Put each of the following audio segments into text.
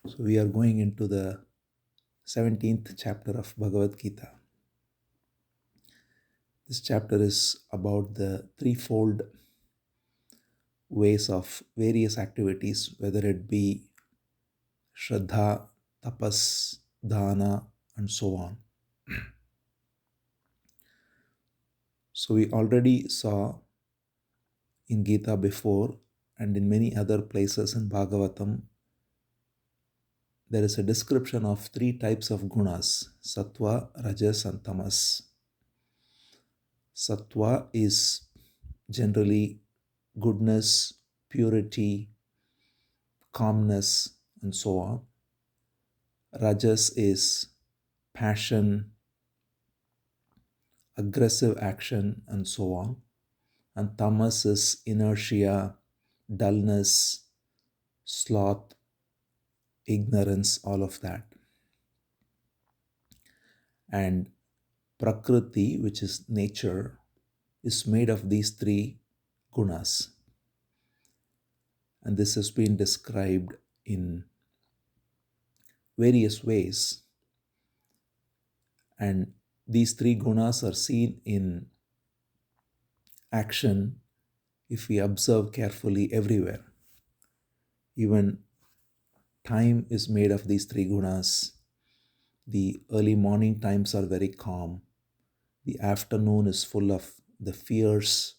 So we are going into the 17th chapter of Bhagavad Gita. This chapter is about the threefold ways of various activities, whether it be Shraddha, tapas, dana, and so on. So we already saw in Gita before and in many other places in Bhagavatam, there is a description of three types of gunas: sattva, rajas, and tamas. Sattva is generally goodness, purity, calmness, and so on. Rajas is passion, aggressive action, and so on. And tamas is inertia, dullness, sloth, ignorance, all of that. And prakriti, which is nature, is made of these three gunas. And this has been described in various ways. And these three gunas are seen in action if we observe carefully everywhere. Even time is made of these three gunas. The early morning times are very calm. The afternoon is full of the fierce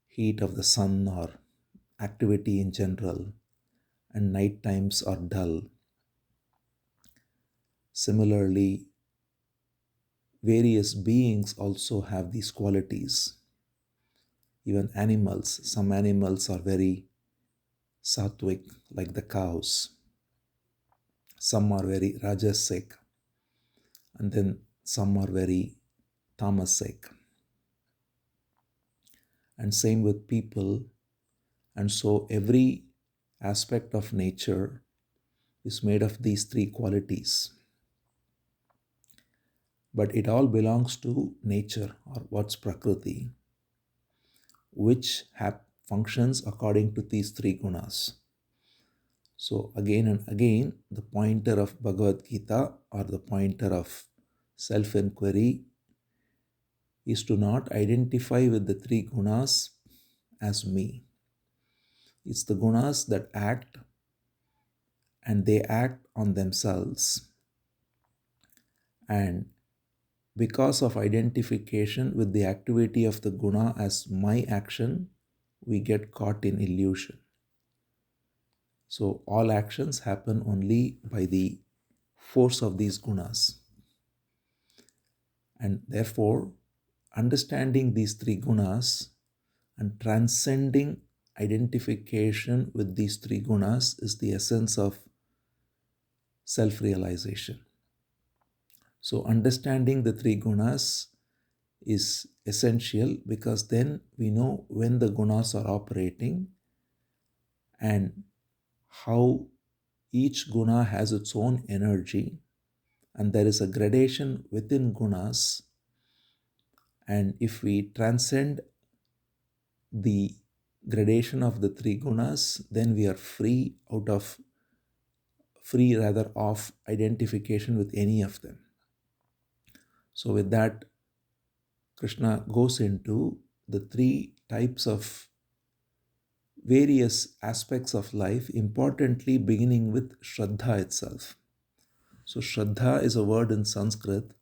heat of the sun or activity in general, and night times are dull. Similarly, various beings also have these qualities. Even animals, some animals are very sattvic, like the cows. Some are very rajasic, and then some are very tamasic. And same with people. And so every aspect of nature is made of these three qualities. But it all belongs to nature, or what's prakriti, which functions according to these three gunas. So again and again, the pointer of Bhagavad Gita, or the pointer of self-inquiry, is to not identify with the three gunas as me. It's the gunas that act, and they act on themselves. And because of identification with the activity of the guna as my action, we get caught in illusion. So all actions happen only by the force of these gunas. And therefore, understanding these three gunas and transcending identification with these three gunas is the essence of self-realization. So understanding the three gunas is essential, because then we know when the gunas are operating and how each guna has its own energy, and there is a gradation within gunas. And if we transcend the gradation of the three gunas, then we are free of identification with any of them. So with that, Krishna goes into the three types of various aspects of life, importantly beginning with Shraddha itself. So Shraddha is a word in Sanskrit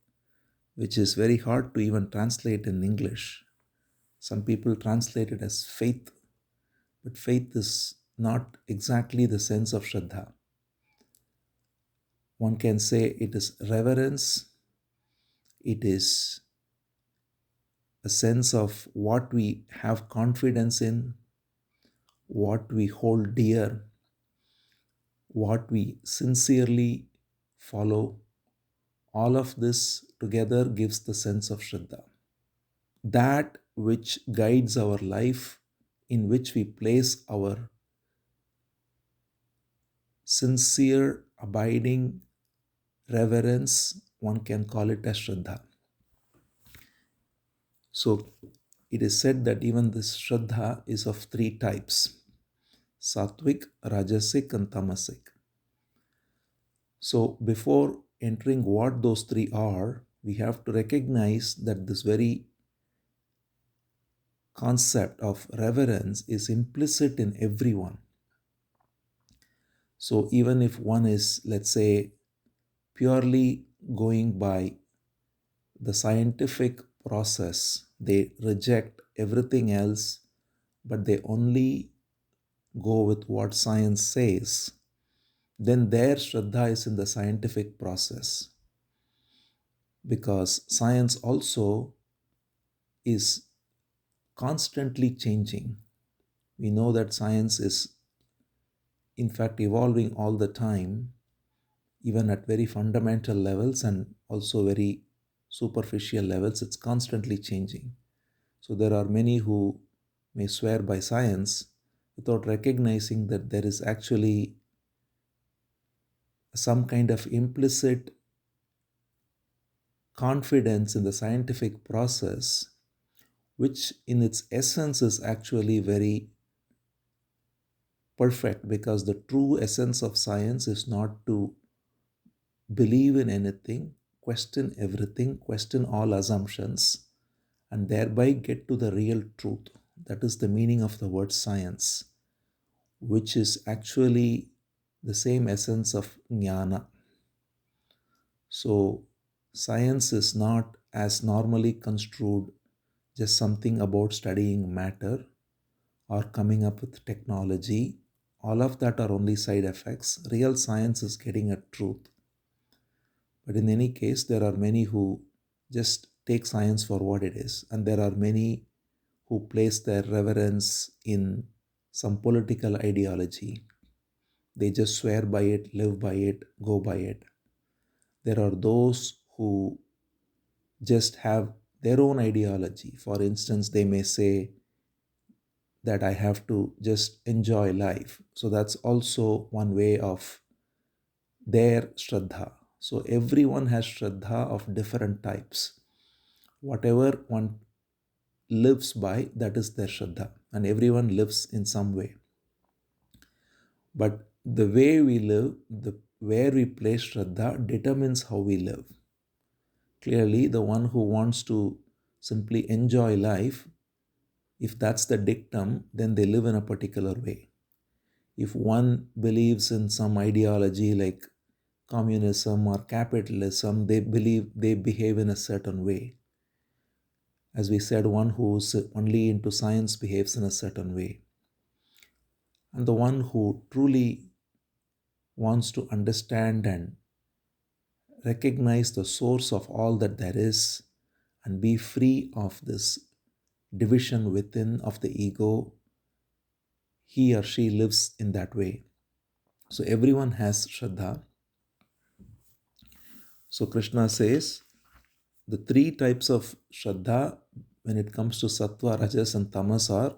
which is very hard to even translate in English. Some people translate it as faith, but faith is not exactly the sense of Shraddha. One can say it is reverence, it is a sense of what we have confidence in, what we hold dear, what we sincerely follow. All of this together gives the sense of Shraddha. That which guides our life, in which we place our sincere, abiding reverence, one can call it as Shraddha. So it is said that even this Shraddha is of three types: sattvic, rajasic, and tamasic. So before entering what those three are, we have to recognize that this very concept of reverence is implicit in everyone. So even if one is, let's say, purely going by the scientific process, they reject everything else, but they only go with what science says, then their Shraddha is in the scientific process. Because science also is constantly changing. We know that science is, in fact, evolving all the time, even at very fundamental levels and also very superficial levels. It's constantly changing. So there are many who may swear by science without recognizing that there is actually some kind of implicit confidence in the scientific process, which in its essence is actually very perfect, because the true essence of science is not to believe in anything, question everything, question all assumptions, and thereby get to the real truth. That is the meaning of the word science, which is actually the same essence of jnana. So, science is not as normally construed just something about studying matter or coming up with technology. All of that are only side effects. Real science is getting at truth. But in any case, there are many who just take science for what it is, and there are many who place their reverence in some political ideology. They just swear by it, live by it, go by it. There are those who just have their own ideology. For instance, they may say that I have to just enjoy life. So that's also one way of their Shraddha. So everyone has Shraddha of different types. Whatever one lives by, that is their Shraddha. And everyone lives in some way. But the way we live, the where we place Shraddha determines how we live. Clearly, the one who wants to simply enjoy life, if that's the dictum, then they live in a particular way. If one believes in some ideology like communism or capitalism, they believe they behave in a certain way. As we said, one who's only into science behaves in a certain way. And the one who truly wants to understand and recognize the source of all that there is and be free of this division within of the ego, he or she lives in that way. So everyone has Shraddha. So Krishna says the three types of Shraddha when it comes to sattva, rajas, and tamas are: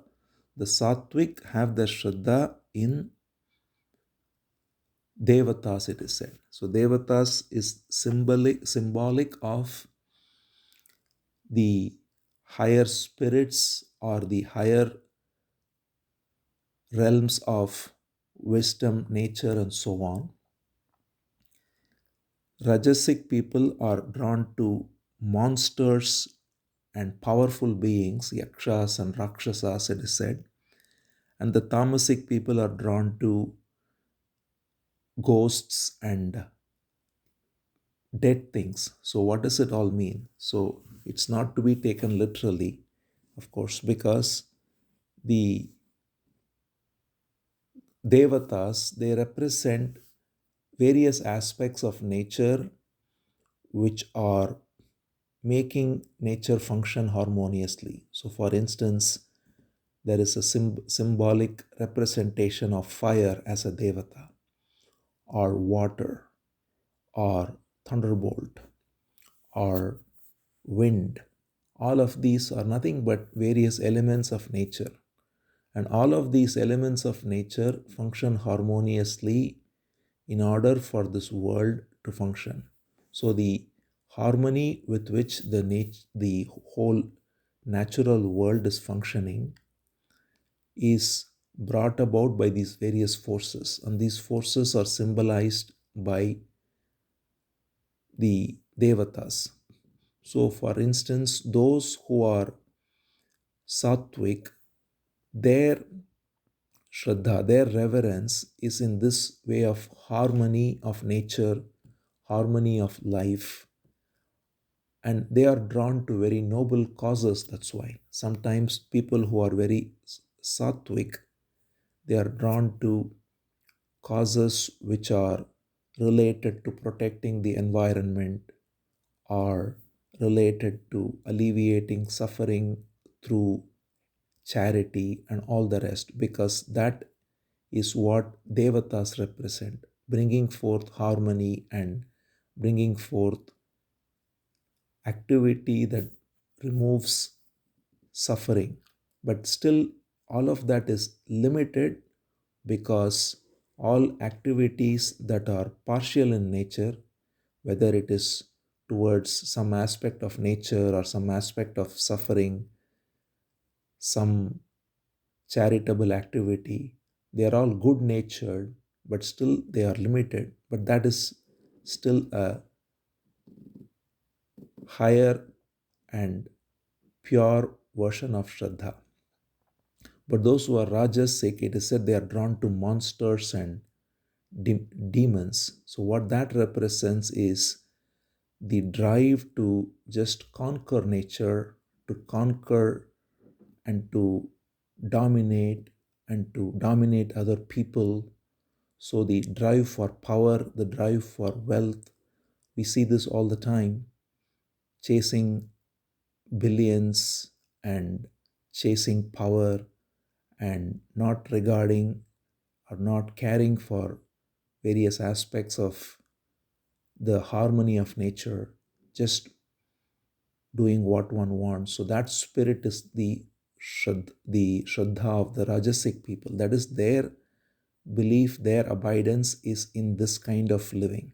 the sattvic have their Shraddha in devatas, it is said. So devatas is symbolic of the higher spirits or the higher realms of wisdom, nature, and so on. Rajasic people are drawn to monsters and powerful beings, yakshas and rakshasas, it is said. And the tamasic people are drawn to ghosts and dead things. So, what does it all mean? So, it's not to be taken literally, of course, because the devatas, they represent various aspects of nature which are making nature function harmoniously. So, for instance, there is a symbolic representation of fire as a devata, or water, or thunderbolt, or wind. All of these are nothing but various elements of nature. And all of these elements of nature function harmoniously in order for this world to function. So the harmony with which the whole natural world is functioning is brought about by these various forces, and these forces are symbolized by the devatas. So, for instance, those who are sattvic, their Shraddha, their reverence is in this way of harmony of nature, harmony of life, and they are drawn to very noble causes. That's why sometimes people who are very sattvic, they are drawn to causes which are related to protecting the environment or related to alleviating suffering through charity and all the rest, because that is what devatas represent, bringing forth harmony and bringing forth activity that removes suffering. But still, all of that is limited because all activities that are partial in nature, whether it is towards some aspect of nature or some aspect of suffering, some charitable activity, they are all good natured, but still they are limited. But that is still a higher and pure version of Shraddha. But those who are rajasic, it is said they are drawn to monsters and demons. So, what that represents is the drive to just conquer nature, to conquer and to dominate and to dominate other people. So, the drive for power, the drive for wealth, we see this all the time, chasing billions and chasing power and not regarding or not caring for various aspects of the harmony of nature, just doing what one wants. So that spirit is the Shraddha of the Rajasic people. That is their belief, their abidance is in this kind of living.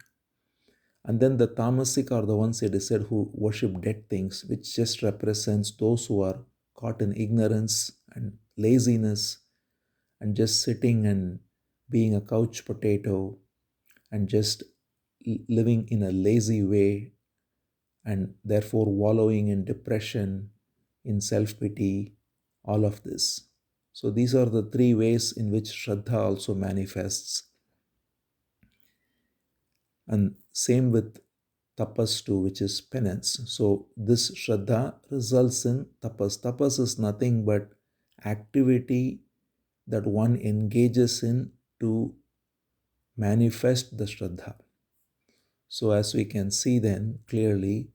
And then the Tamasic are the ones, it is said, who worship dead things, which just represents those who are caught in ignorance and laziness and just sitting and being a couch potato and just living in a lazy way and therefore wallowing in depression, in self pity, all of this. So, these are the three ways in which Shraddha also manifests. And same with tapas too, which is penance. So, this Shraddha results in tapas. Tapas is nothing but activity that one engages in to manifest the Shraddha. So, as we can see then clearly,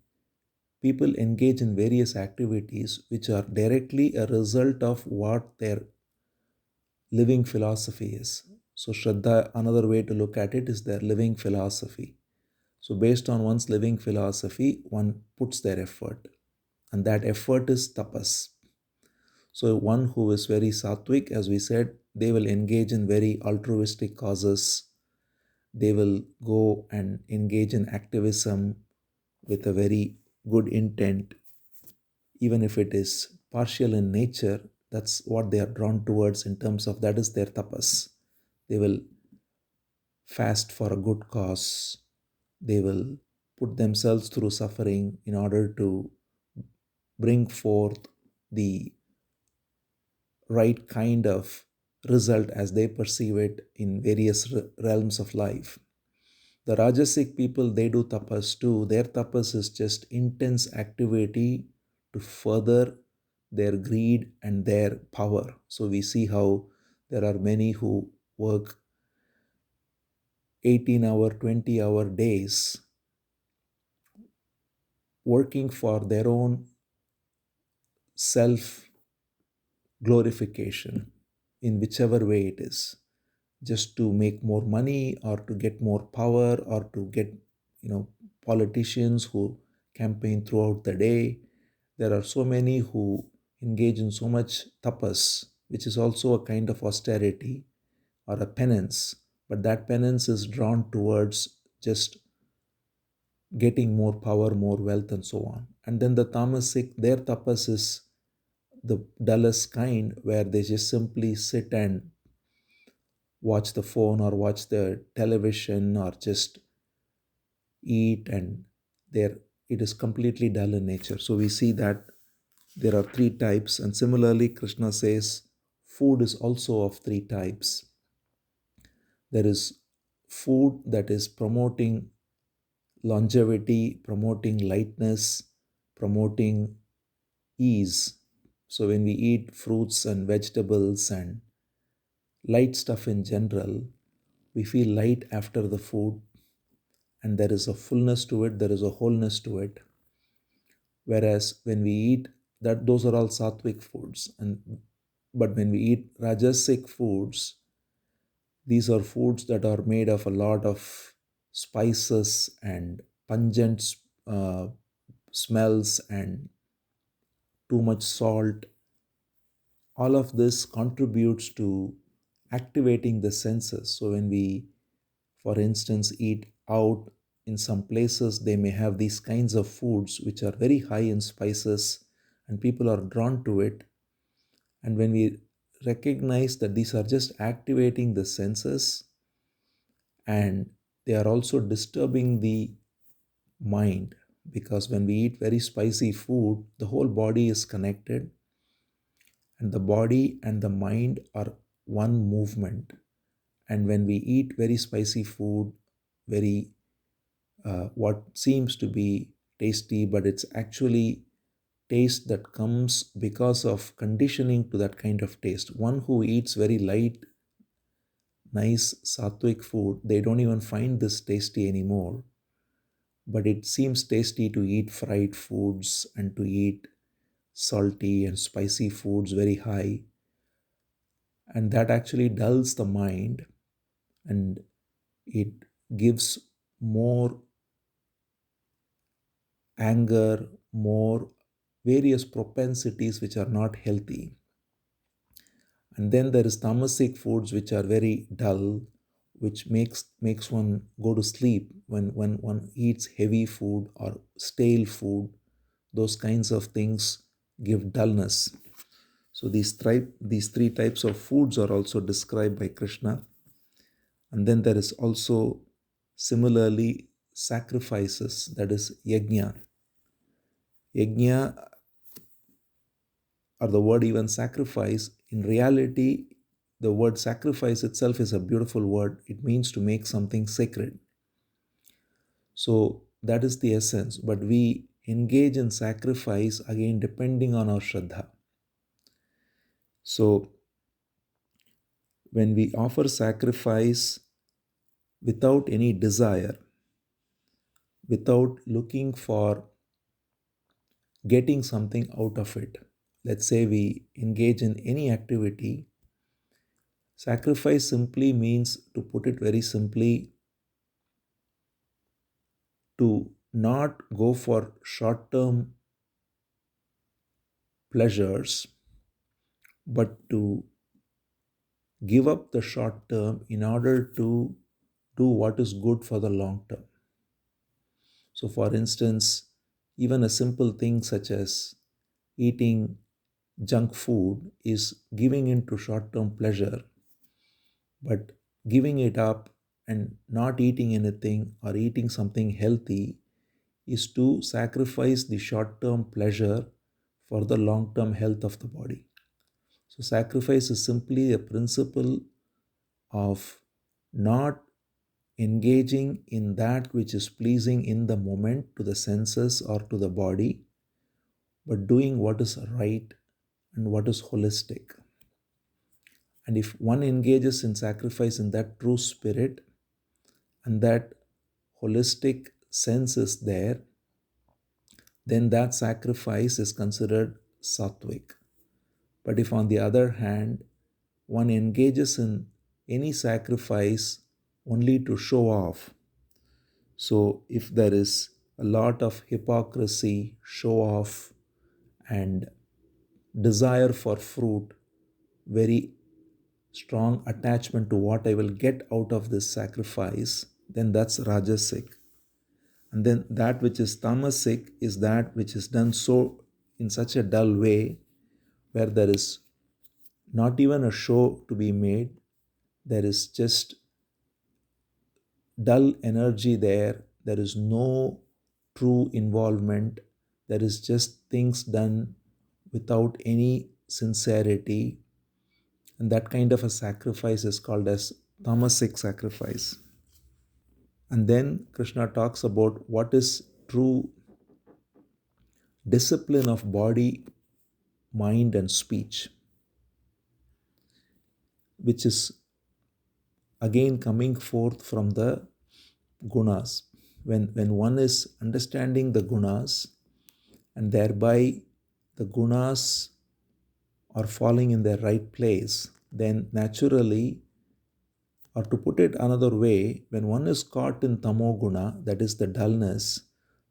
people engage in various activities which are directly a result of what their living philosophy is. So, Shraddha, another way to look at it, is their living philosophy. So, based on one's living philosophy, one puts their effort, and that effort is tapas. So, one who is very sattvic, as we said, they will engage in very altruistic causes. They will go and engage in activism with a very good intent, even if it is partial in nature. That's what they are drawn towards in terms of that is their tapas. They will fast for a good cause. They will put themselves through suffering in order to bring forth the right kind of result as they perceive it in various realms of life. The Rajasic people, they do tapas too. Their tapas is just intense activity to further their greed and their power. So we see how there are many who work 18-hour, 20-hour days working for their own self glorification in whichever way it is, just to make more money or to get more power or to get, politicians who campaign throughout the day. There are so many who engage in so much tapas, which is also a kind of austerity or a penance, but that penance is drawn towards just getting more power, more wealth, and so on. And then the tamasic, their tapas is the dullest kind, where they just simply sit and watch the phone or watch the television or just eat and there it is completely dull in nature. So we see that there are three types, and similarly Krishna says food is also of three types. There is food that is promoting longevity, promoting lightness, promoting ease. So when we eat fruits and vegetables and light stuff in general, we feel light after the food, and there is a fullness to it, there is a wholeness to it. Whereas when we eat that, those are all sattvic foods, and but when we eat rajasic foods, these are foods that are made of a lot of spices and pungent uh, smells and too much salt. All of this contributes to activating the senses. So when we, for instance, eat out in some places, they may have these kinds of foods which are very high in spices, and people are drawn to it. And when we recognize that these are just activating the senses, and they are also disturbing the mind, because when we eat very spicy food, the whole body is connected, and the body and the mind are one movement. And when we eat very spicy food, very what seems to be tasty, but it's actually taste that comes because of conditioning to that kind of taste. One who eats very light, nice sattvic food, they don't even find this tasty anymore. But it seems tasty to eat fried foods and to eat salty and spicy foods very high. And that actually dulls the mind, and it gives more anger, more various propensities which are not healthy. And then there is tamasic foods which are very dull, which makes one go to sleep when one eats heavy food or stale food. Those kinds of things give dullness. So these three types of foods are also described by Krishna. And then there is also similarly sacrifices, that is yajna. Yajna, or the word even sacrifice, in reality, the word sacrifice itself is a beautiful word. It means to make something sacred. So that is the essence. But we engage in sacrifice again depending on our Shraddha. So when we offer sacrifice without any desire, without looking for getting something out of it, let's say we engage in any activity, sacrifice simply means, to put it very simply, to not go for short term pleasures, but to give up the short term in order to do what is good for the long term. So, for instance, even a simple thing such as eating junk food is giving into short term pleasure, but giving it up and not eating anything or eating something healthy is to sacrifice the short term pleasure for the long term health of the body. So, sacrifice is simply a principle of not engaging in that which is pleasing in the moment to the senses or to the body, but doing what is right and what is holistic. And if one engages in sacrifice in that true spirit, and that holistic sense is there, then that sacrifice is considered sattvic. But if, on the other hand, one engages in any sacrifice only to show off, so if there is a lot of hypocrisy, show off, and desire for fruit, very strong attachment to what I will get out of this sacrifice, then that's rajasic. And then that which is tamasic is that which is done so in such a dull way, where there is not even a show to be made, there is just dull energy there, there is no true involvement. There is just things done without any sincerity, and that kind of a sacrifice is called as tamasic sacrifice. And then Krishna talks about what is true discipline of body, mind, and speech, which is again coming forth from the gunas. When one is understanding the gunas and thereby the gunas are falling in their right place, then naturally, or to put it another way, when one is caught in tamoguna, that is the dullness,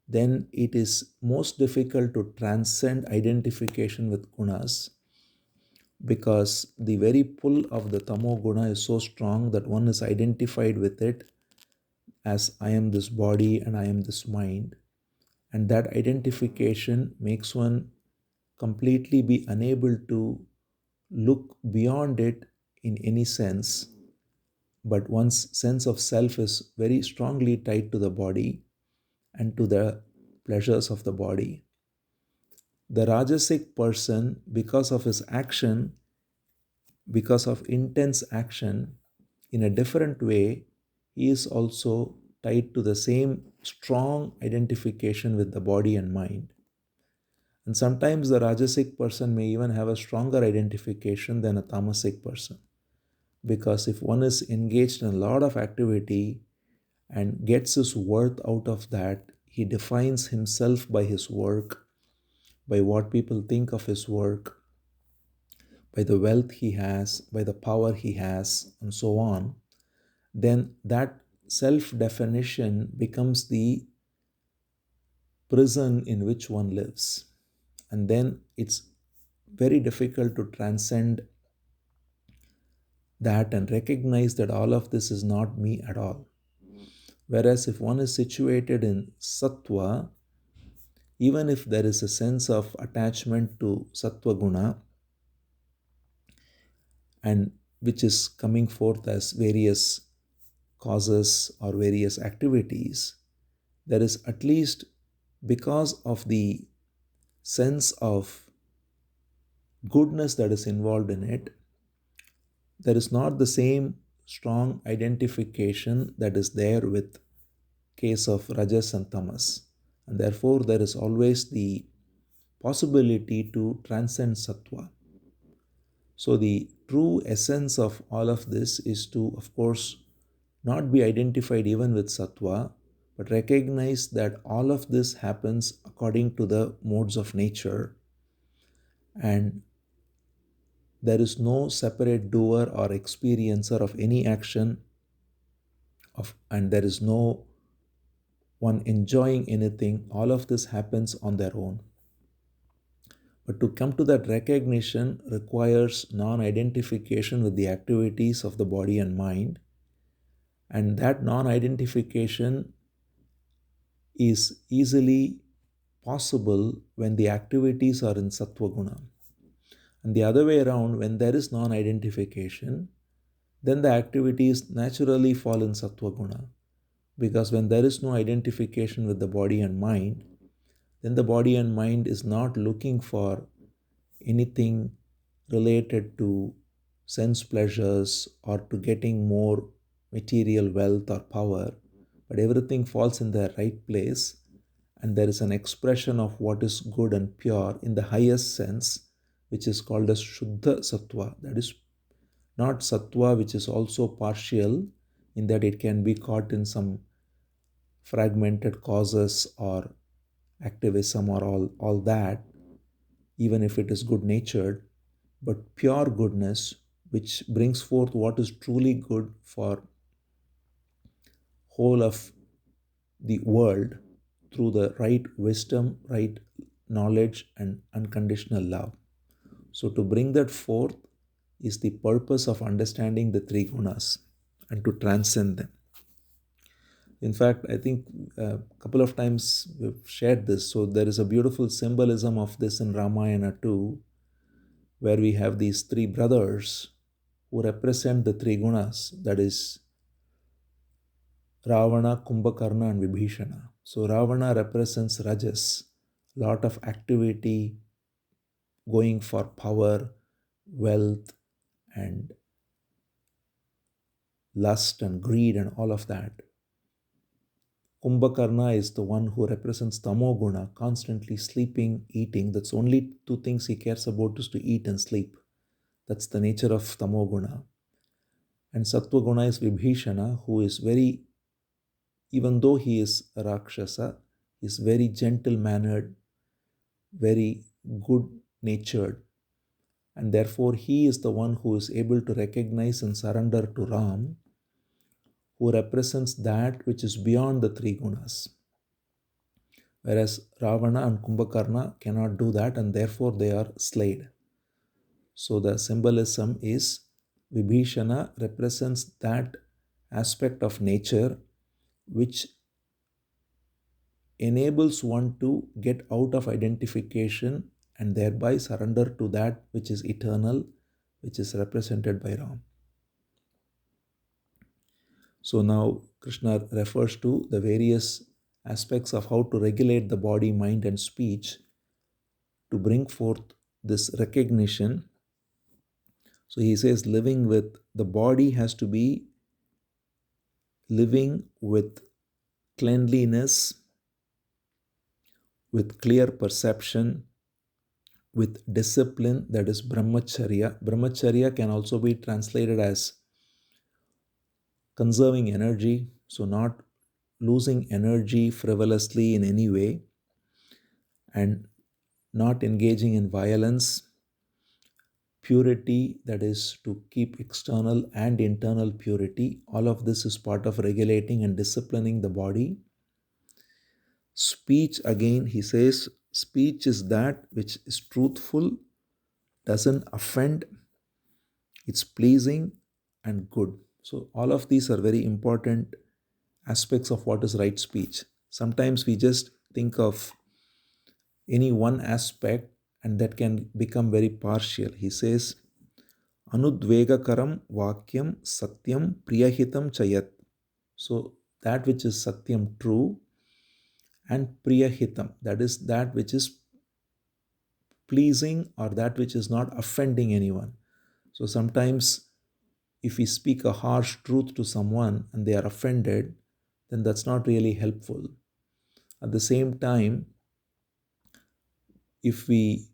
then it is most difficult to transcend identification with gunas, because the very pull of the tamoguna is so strong that one is identified with it as I am this body and I am this mind. And that identification makes one completely be unable to look beyond it in any sense, but one's sense of self is very strongly tied to the body and to the pleasures of the body. The Rajasic person, because of his action, because of intense action, in a different way, he is also tied to the same strong identification with the body and mind. And sometimes the Rajasic person may even have a stronger identification than a Tamasic person. Because if one is engaged in a lot of activity and gets his worth out of that, he defines himself by his work, by what people think of his work, by the wealth he has, by the power he has, and so on, then that self definition becomes the prison in which one lives. And then it's very difficult to transcend that and recognize that all of this is not me at all. Whereas if one is situated in sattva, even if there is a sense of attachment to sattva guna, and which is coming forth as various causes or various activities, there is at least, because of the sense of goodness that is involved in it, there is not the same strong identification that is there with case of rajas and tamas, and therefore there is always the possibility to transcend sattva. So the true essence of all of this is to, of course, not be identified even with sattva, but recognize that all of this happens according to the modes of nature, and there is no separate doer or experiencer of any action, and there is no one enjoying anything. All of this happens on their own. But to come to that recognition requires non identification with the activities of the body and mind. And that non identification is easily possible when the activities are in sattva guna. And the other way around, when there is non identification, then the activities naturally fall in sattva guna. Because when there is no identification with the body and mind, then the body and mind is not looking for anything related to sense pleasures or to getting more material wealth or power, but everything falls in the right place, and there is an expression of what is good and pure in the highest sense, which is called as Shuddha Sattva. That is not Sattva, which is also partial in that it can be caught in some fragmented causes or activism or all that, even if it is good natured, but pure goodness, which brings forth what is truly good for whole of the world through the right wisdom, right knowledge, and unconditional love. So to bring that forth is the purpose of understanding the three gunas and to transcend them. In fact, I think a couple of times we've shared this. So there is a beautiful symbolism of this in Ramayana too, where we have these three brothers who represent the three gunas, that is Ravana, Kumbhakarna, and Vibhishana. So Ravana represents Rajas, lot of activity, going for power, wealth, and lust and greed and all of that. Kumbhakarna is the one who represents Tamoguna, constantly sleeping, eating. That's only two things he cares about is to eat and sleep. That's the nature of Tamoguna. And Sattvaguna is Vibhishana, who is very, even though he is a Rakshasa, is very gentle mannered, very good natured. And therefore, he is the one who is able to recognize and surrender to Ram, who represents that which is beyond the three gunas. Whereas Ravana and Kumbhakarna cannot do that, and therefore they are slayed. So the symbolism is Vibhishana represents that aspect of nature which enables one to get out of identification and thereby surrender to that which is eternal, which is represented by Ram. So now Krishna refers to the various aspects of how to regulate the body, mind, and speech to bring forth this recognition. So he says, living with the body has to be living with cleanliness, with clear perception, with discipline, that is brahmacharya. Brahmacharya can also be translated as conserving energy, so not losing energy frivolously in any way, and not engaging in violence. Purity, that is to keep external and internal purity. All of this is part of regulating and disciplining the body. Speech, again, he says, speech is that which is truthful, doesn't offend, it's pleasing and good. So, all of these are very important aspects of what is right speech. Sometimes we just think of any one aspect and that can become very partial. He says, Anudvegakaram vakyam satyam priyahitam chayat. So, that which is satyam, true, and priyahitam, that is that which is pleasing or that which is not offending anyone. So sometimes if we speak a harsh truth to someone and they are offended, then that's not really helpful. At the same time, if we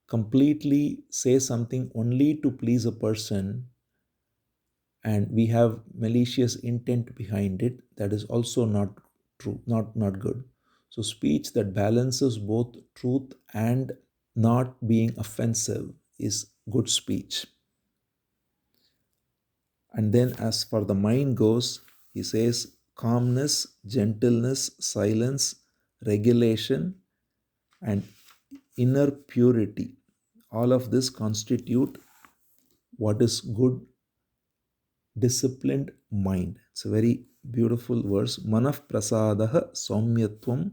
completely say something only to please a person and we have malicious intent behind it, that is also not true, not good. So speech that balances both truth and not being offensive is good speech. And then, as for the mind goes, he says calmness, gentleness, silence, regulation, and inner purity. All of this constitute what is good, disciplined mind. It's a very beautiful verse. Manah prasadaha saumyatvam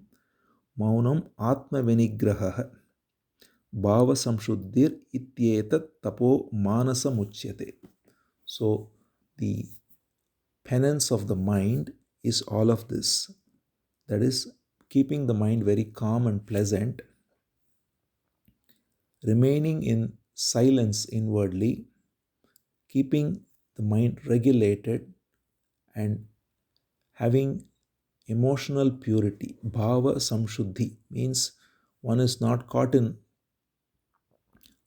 maunam atma vinigraha bhava samshuddhir ityetat tapo manasa muchyate. So the penance of the mind is all of this. That is, keeping the mind very calm and pleasant, remaining in silence inwardly, keeping the mind regulated, and having emotional purity. Bhava samshuddhi means one is not caught in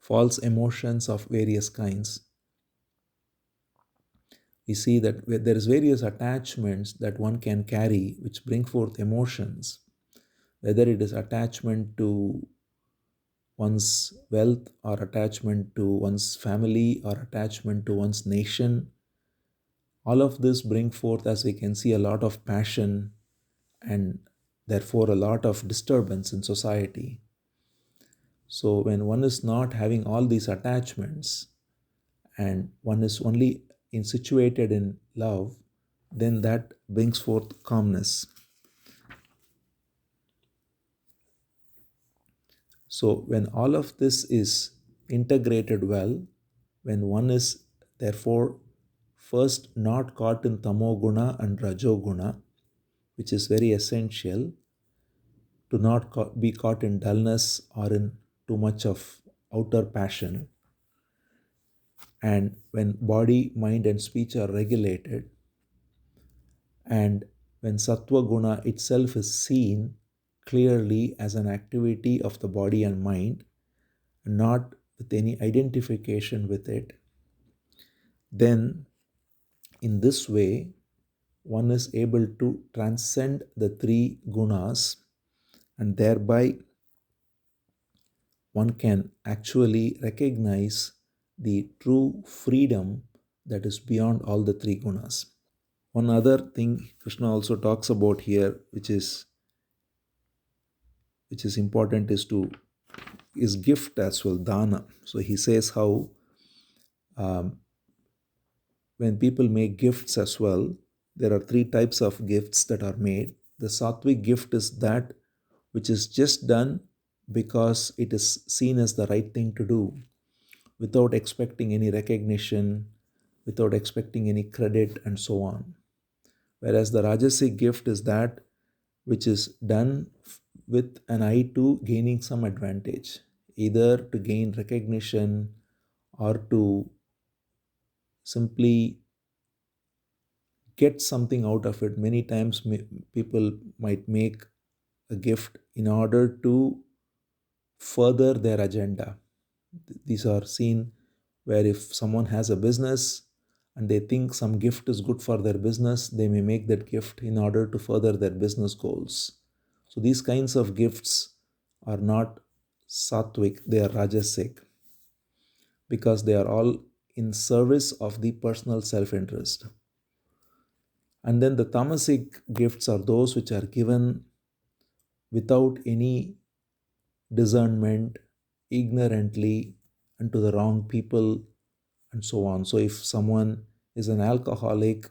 false emotions of various kinds. We see that there is various attachments that one can carry which bring forth emotions, whether it is attachment to one's wealth or attachment to one's family or attachment to one's nation. All of this bring forth, as we can see, a lot of passion and therefore a lot of disturbance in society. So when one is not having all these attachments and one is only situated in love, then that brings forth calmness. So when all of this is integrated well, when one is therefore first not caught in tamoguna and rajoguna, which is very essential to not be caught in dullness or in too much of outer passion. And when body, mind, and speech are regulated, and when sattva guna itself is seen clearly as an activity of the body and mind, not with any identification with it, then in this way one is able to transcend the three gunas, and thereby one can actually recognize the true freedom that is beyond all the three gunas. One other thing Krishna also talks about here, which is important, is gift as well, dana. So he says how um, when people make gifts as well, there are three types of gifts that are made. The sattvic gift is that which is just done because it is seen as the right thing to do, without expecting any recognition, without expecting any credit, and so on. Whereas the rajasic gift is that which is done with an eye to gaining some advantage, either to gain recognition or to simply get something out of it. Many times people might make a gift in order to further their agenda. These are seen where if someone has a business and they think some gift is good for their business, they may make that gift in order to further their business goals. So these kinds of gifts are not sattvic, they are rajasic, because they are all in service of the personal self-interest. And then the tamasic gifts are those which are given without any discernment, ignorantly, and to the wrong people, and so on. So if someone is an alcoholic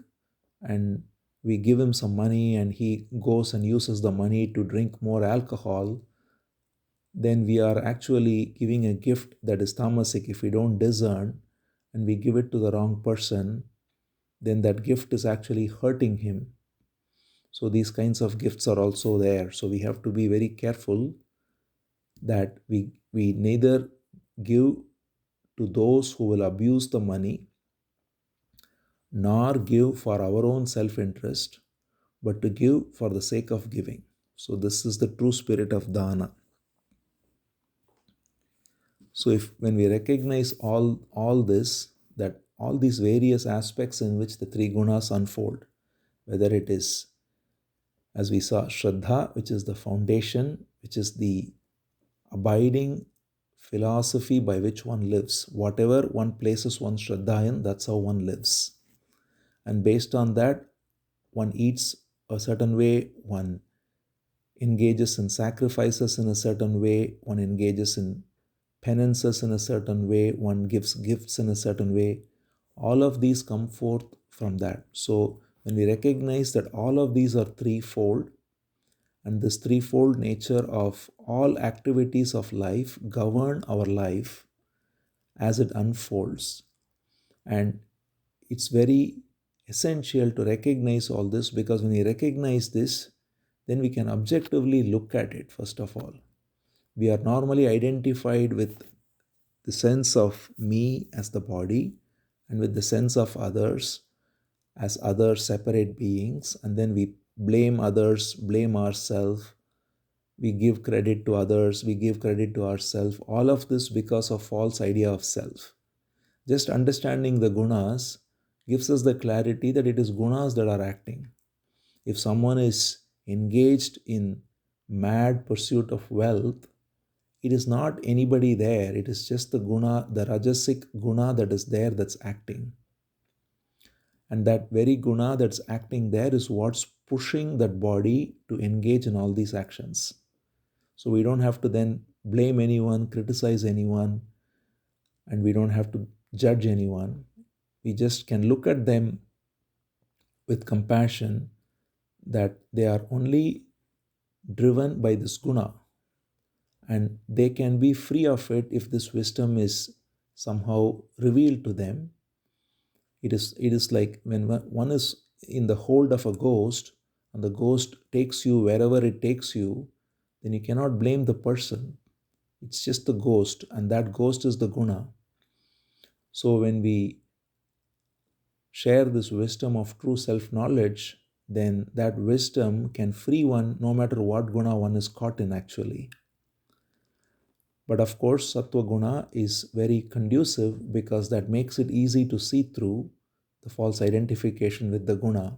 and we give him some money and he goes and uses the money to drink more alcohol, then we are actually giving a gift that is tamasic. If we don't discern and we give it to the wrong person, then that gift is actually hurting him. So these kinds of gifts are also there. So we have to be very careful that we neither give to those who will abuse the money, nor give for our own self-interest, but to give for the sake of giving. So this is the true spirit of dana. So if when we recognize all this, that all these various aspects in which the three gunas unfold, whether it is, as we saw, Shraddha, which is the foundation, which is the abiding philosophy by which one lives. Whatever one places one's Shraddha in, that's how one lives. And based on that, one eats a certain way, one engages in sacrifices in a certain way, one engages in penances in a certain way, one gives gifts in a certain way. All of these come forth from that. So when we recognize that all of these are threefold, and this threefold nature of all activities of life govern our life as it unfolds. And it's very essential to recognize all this, because when we recognize this, then we can objectively look at it. First of all, we are normally identified with the sense of me as the body and with the sense of others as other separate beings, and then we blame others, blame ourselves, we give credit to others, we give credit to ourselves, all of this because of false idea of self. Just understanding the gunas gives us the clarity that it is gunas that are acting. If someone is engaged in mad pursuit of wealth, it is not anybody there, it is just the guna, the rajasic guna that is there, that's acting. And that very guna that's acting there is what's pushing that body to engage in all these actions. So we don't have to then blame anyone, criticize anyone, and we don't have to judge anyone. We just can look at them with compassion, that they are only driven by this guna, and they can be free of it if this wisdom is somehow revealed to them. It is like when one is in the hold of a ghost and the ghost takes you wherever it takes you, then you cannot blame the person. It's just the ghost, and that ghost is the guna. So when we share this wisdom of true self knowledge, then that wisdom can free one no matter what guna one is caught in actually. But of course, sattva guna is very conducive because that makes it easy to see through the false identification with the guna.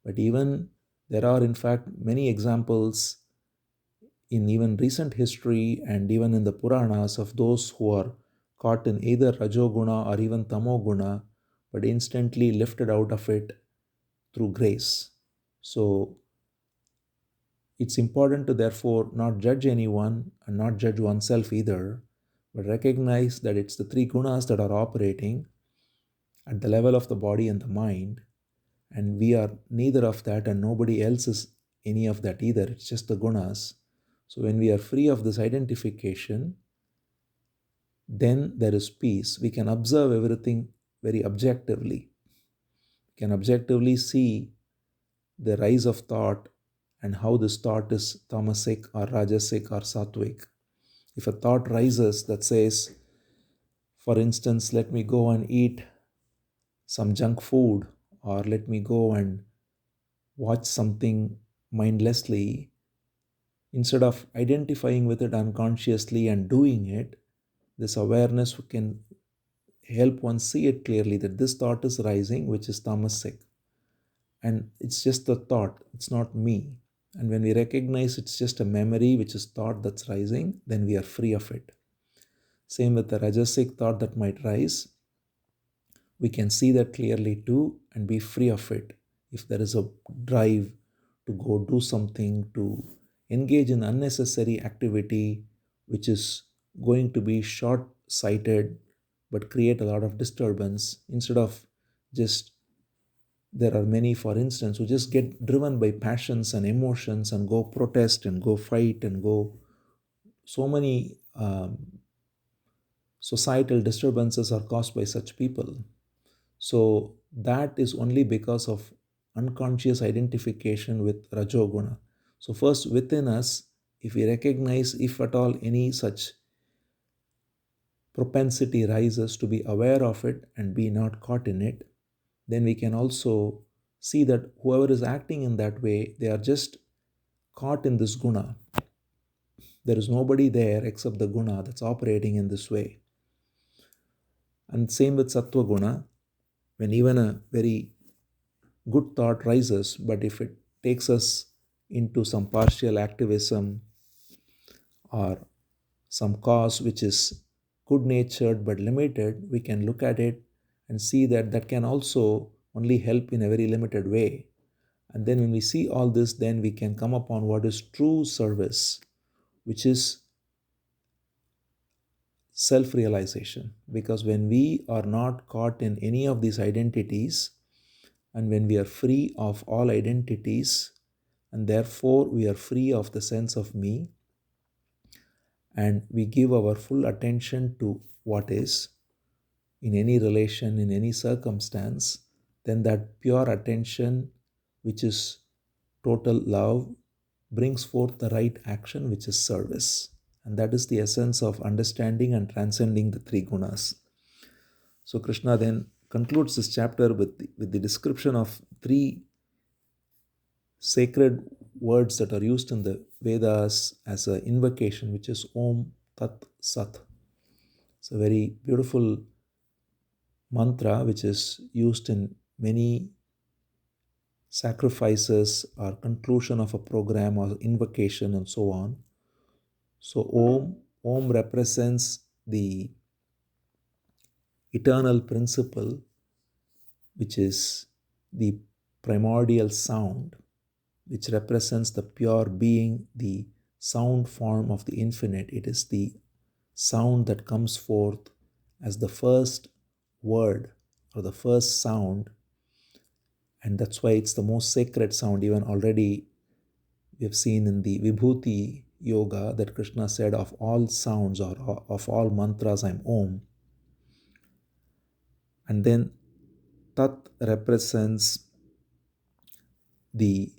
But even there are, in fact, many examples in even recent history and even in the Puranas of those who are caught in either Rajoguna or even Tamoguna, but instantly lifted out of it through grace. So it's important to therefore not judge anyone and not judge oneself either, but recognize that it's the three gunas that are operating at the level of the body and the mind, and we are neither of that, and nobody else is any of that either. It's just the gunas. So when we are free of this identification, then there is peace. We can observe everything very objectively. We can objectively see the rise of thought and how this thought is tamasic or rajasic or sattvic. If a thought rises that says, for instance, let me go and eat some junk food, or let me go and watch something mindlessly, instead of identifying with it unconsciously and doing it, this awareness can help one see it clearly that this thought is rising, which is tamasic. And it's just the thought, it's not me. And when we recognize it's just a memory, which is thought that's rising, then we are free of it. Same with the rajasic thought that might rise. We can see that clearly too and be free of it. If there is a drive to go do something, to engage in unnecessary activity, which is going to be short sighted but create a lot of disturbance, instead of just, there are many, for instance, who just get driven by passions and emotions and go protest and go fight and go, so many societal disturbances are caused by such people. So that is only because of unconscious identification with rajoguna. So first within us, if we recognize, if at all any such propensity rises, to be aware of it and be not caught in it, then we can also see that whoever is acting in that way, they are just caught in this guna. There is nobody there except the guna that's operating in this way. And same with sattva guna, when even a very good thought rises, but if it takes us into some partial activism or some cause which is good natured but limited, we can look at it and see that that can also only help in a very limited way. And then when we see all this, then we can come upon what is true service, which is self realization. Because when we are not caught in any of these identities, and when we are free of all identities, and therefore we are free of the sense of me, and we give our full attention to what is in any relation, in any circumstance, then that pure attention, which is total love, brings forth the right action, which is service. And that is the essence of understanding and transcending the three gunas. So Krishna then concludes this chapter with the description of three sacred words that are used in the Vedas as an invocation, which is Om Tat Sat. It's a very beautiful mantra which is used in many sacrifices or conclusion of a program or invocation and so on. So Om represents the eternal principle, which is the primordial sound, which represents the pure being, the sound form of the infinite. It is the sound that comes forth as the first word or the first sound, and that's why it's the most sacred sound. Even already we have seen in the Vibhuti yoga that Krishna said, of all sounds or of all mantras, I'm Om. And then Tat represents the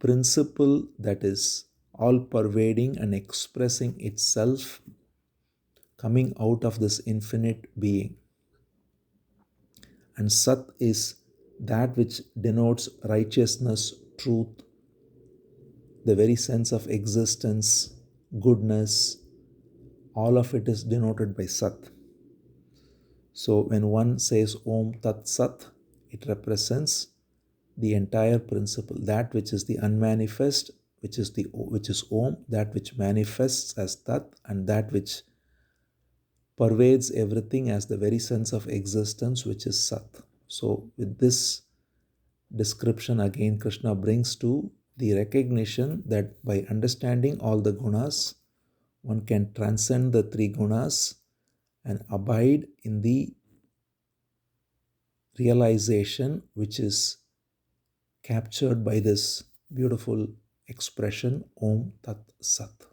principle that is all pervading and expressing itself coming out of this infinite being. And Sat is that which denotes righteousness, truth, the very sense of existence, goodness, all of it is denoted by Sat. So when one says Om Tat Sat, it represents the entire principle, that which is the unmanifest, which is Om, that which manifests as Tat, and that which pervades everything as the very sense of existence, which is Sat. So with this description, again Krishna brings to the recognition that by understanding all the gunas, one can transcend the three gunas and abide in the realization which is captured by this beautiful expression Om Tat Sat.